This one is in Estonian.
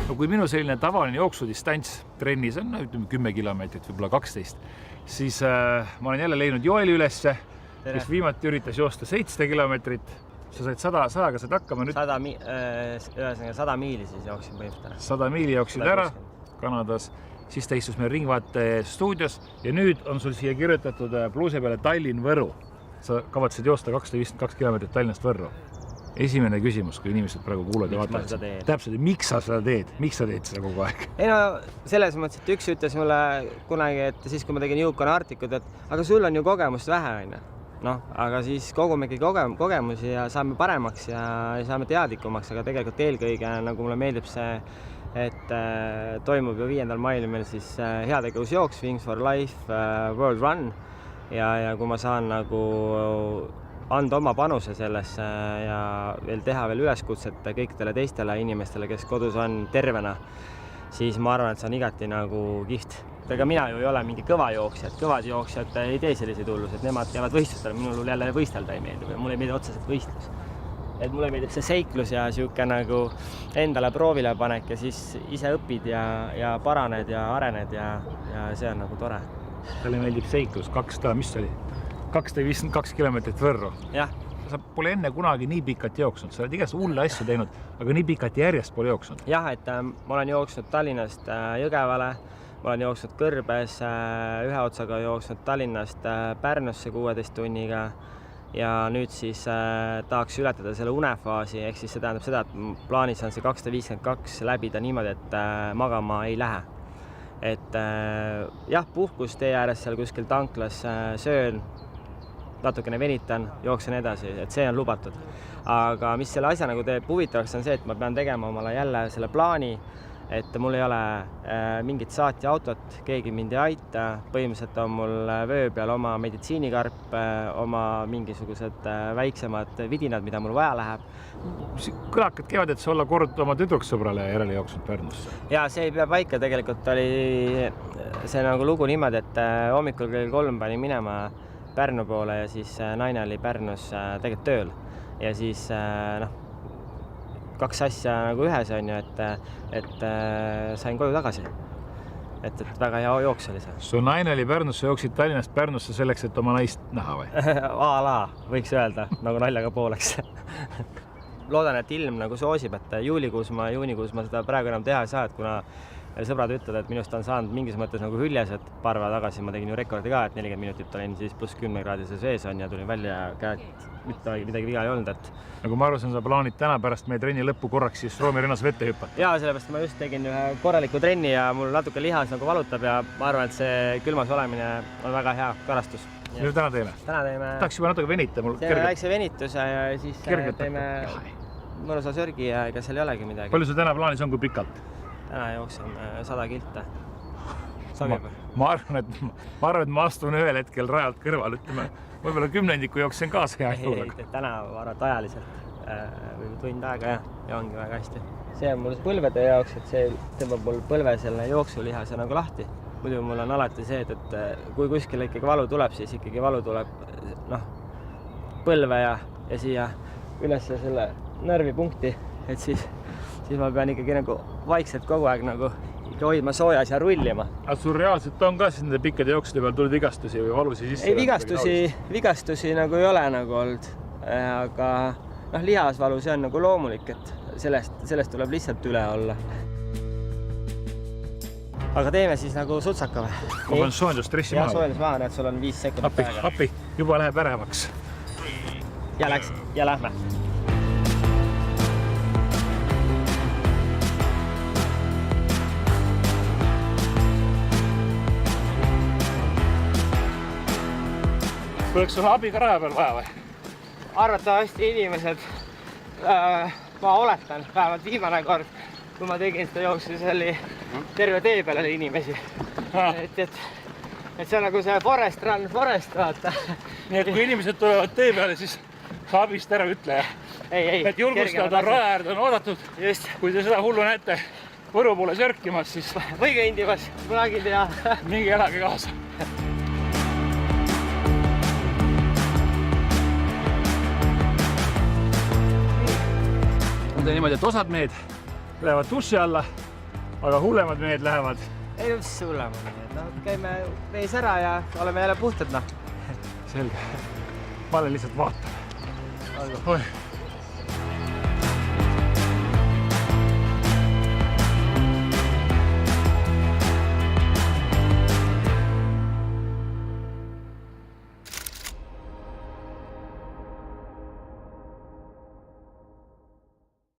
No kui minu selline tavaline jooksudistants trennis on, ütleme 10 kilomeetrit, võib-olla 12, siis ma olen jälle leidnud Joeli ülesse, kes viimati üritas joosta 700 kilomeetrit. Sa said 100-ga said hakkama nüüd? 100 miili siis jooksin põhimõtteliselt. 100 miili jooksid ära Kanadas, siis ta istus meil Ringvaate stuudios ja nüüd on sul siia kirjutatud pluuse peale Tallinn-Võru. Sa kavatsid joosta 252 kilomeetrit Tallinnast Võrru. Esimene küsimus, kui inimesed praegu kuulavad ja vaatavad. Täpselt, miks sa seda teed? Miks sa teed seda kogu aeg? Ei no, selles mõttes, et üks ütles mulle kunagi, et siis kui ma tegin Yukon Arcticud, et aga sul on ju kogemust vähe, on. No, aga siis kogumegi kogemusi ja saame paremaks ja saame teadlikumaks, aga tegelikult eelkõige, nagu mulle meeldib see, et toimub ju 5. mail meil siis heategevusjooks Wings for Life World Run ja kui ma saan nagu anda oma panuse sellesse ja veel teha veel üleskutset kõikidele teistele inimestele, kes kodus on tervena, siis ma arvan, et see on igati nagu kihvt. Ega mina ju ei ole mingi kõva jooksjad, kõvad jooksjad ei tee selliseid hullused, nemad käivad võistlustele, minul jälle võistelda ei meeldi, mulle ei meeldi otseselt võistlus. Et mulle meeldib see seiklus ja siuke nagu endale proovile panek ja siis ise õpid ja paraned ja arened ja see on nagu tore. Talle meeldib seiklus, 200, mis oli? 252 kilomeetrit Võrru. Jah. Sa pole enne kunagi nii pikalt jooksnud, sa oled igast hulle asju teinud, aga nii pikalt järjest pole jooksnud. Jah, et ma olen jooksnud Tallinnast Jõgevale, ma olen jooksnud Kõrbes, ühe otsaga jooksnud Tallinnast Pärnusse 16 tunniga ja nüüd siis tahaks ületada selle unefaasi, ehk siis see tähendab seda, et plaanis on see 252 läbida niimoodi, et magama ei lähe. Et jah, puhkus tee ääres seal kuskil tanklas söön, natukene venitan, jooksen edasi, et see on lubatud. Aga mis selle asja nagu teeb huvitavaks on see, et ma pean tegema omale jälle selle plaani, et mul ei ole mingit saatja autot, keegi mind ei aita, põhimõtteliselt on mul vöö peal oma meditsiinikarp, oma mingisugused väiksemad vidinad, mida mul vaja läheb. Kõlakad käivad, et sa olla kord oma tüdruksõbrale järele jooksnud Pärnusse? Ja see ei pea paika, tegelikult oli see nagu lugu niimoodi, et hommikul kell 3 pani minema Pärnu poole ja siis naine oli Pärnus tegelikult tööl ja siis kaks asja nagu ühes on ju, et sain koju tagasi. Et väga hea jooks oli see. Su naine oli Pärnusse, jooksid Tallinnast Pärnusse selleks, et oma naist näha või? Ala, võiks öelda, nagu naljaga pooleks. Loodan, et ilm nagu soosib, et juunikuus ma seda praegu enam teha ei saa, et kuna sõbrad ütlevad, et minust on saanud mingis mõttes nagu hüljes, et paar päeva tagasi ma tegin ju rekordi ka, et 40 minutit olin siis pluss 10 kraadises vees on ja tulin välja ja käed midagi viga ei olnud. Nagu ma arvasin, sa plaanid täna pärast meie trenni lõppu korraks siis Roomi rinnas vette hüppata. Jaa, sellepärast ma just tegin ühe korraliku trenni ja mul natuke lihas nagu valutab ja ma arvan, et see külmas olemine on väga hea karastus. Nüüd täna teeme? Täna teeme. Tahaks juba natuke venita. Teeme väikse venituse ja siis teeme mõnusa sörgi ja ega seal ei olegi midagi. Palju sul täna plaanis on, kui pikalt? Täna jooksen 100 kilte. Ma arvan, et ma astun ühel hetkel rajalt kõrval, ütleme, võib-olla 10 jooksen kaasa hea juurega. Täna arvat ajaliselt või tund aega ja ongi väga hästi. See on mul põlvede jaoks, et see tõmbab mul põlve selle jooksulihase nagu lahti. Muidu mul on alati see, et kui kuskil ikkagi valu tuleb, siis ikkagi valu tuleb põlve ja siia üles selle närvipunkti, et siis ma pean ikkagi nagu vaikselt kogu aeg nagu ikka hoidma soojas ja rullima. Aga sul reaalselt on ka siis nende pikkade jooksude peal tulnud vigastusi või valusi sisse? Ei, vigastusi nagu ei ole nagu olnud, aga lihasvalu see on nagu loomulik, et sellest tuleb lihtsalt üle olla. Aga teeme siis nagu sutsaka või? Ma pean soojendustressi maha. Ja soojendus maha, et sul on 5 sekundit aega. Appi, juba läheb ärevaks. Ja läks, ja lähme. Oleks sul abi ka raja peal vaja või? Arvatavasti inimesed, ma oletan, vähemalt viimane kord, kui ma tegin seda jooksu, see oli terve tee peal oli inimesi. Et see on nagu see forest run, forest, vaata. Nii et kui inimesed tulevad tee peale, siis sa abist ära ütle. Ei, et julgustada raja äärde on oodatud. Just. Kui te seda hullu näete Võru poole sörkimas, siis või kõndimas, kunagi tea. Mingi elage kaasa. On niimoodi, et osad mehed lähevad duši alla aga hullemad mehed lähevad. Ei, mis hullemad mehed, noh, käime vees ära ja oleme jälle puhtad, noh. Selge. Ma olen lihtsalt vaatan.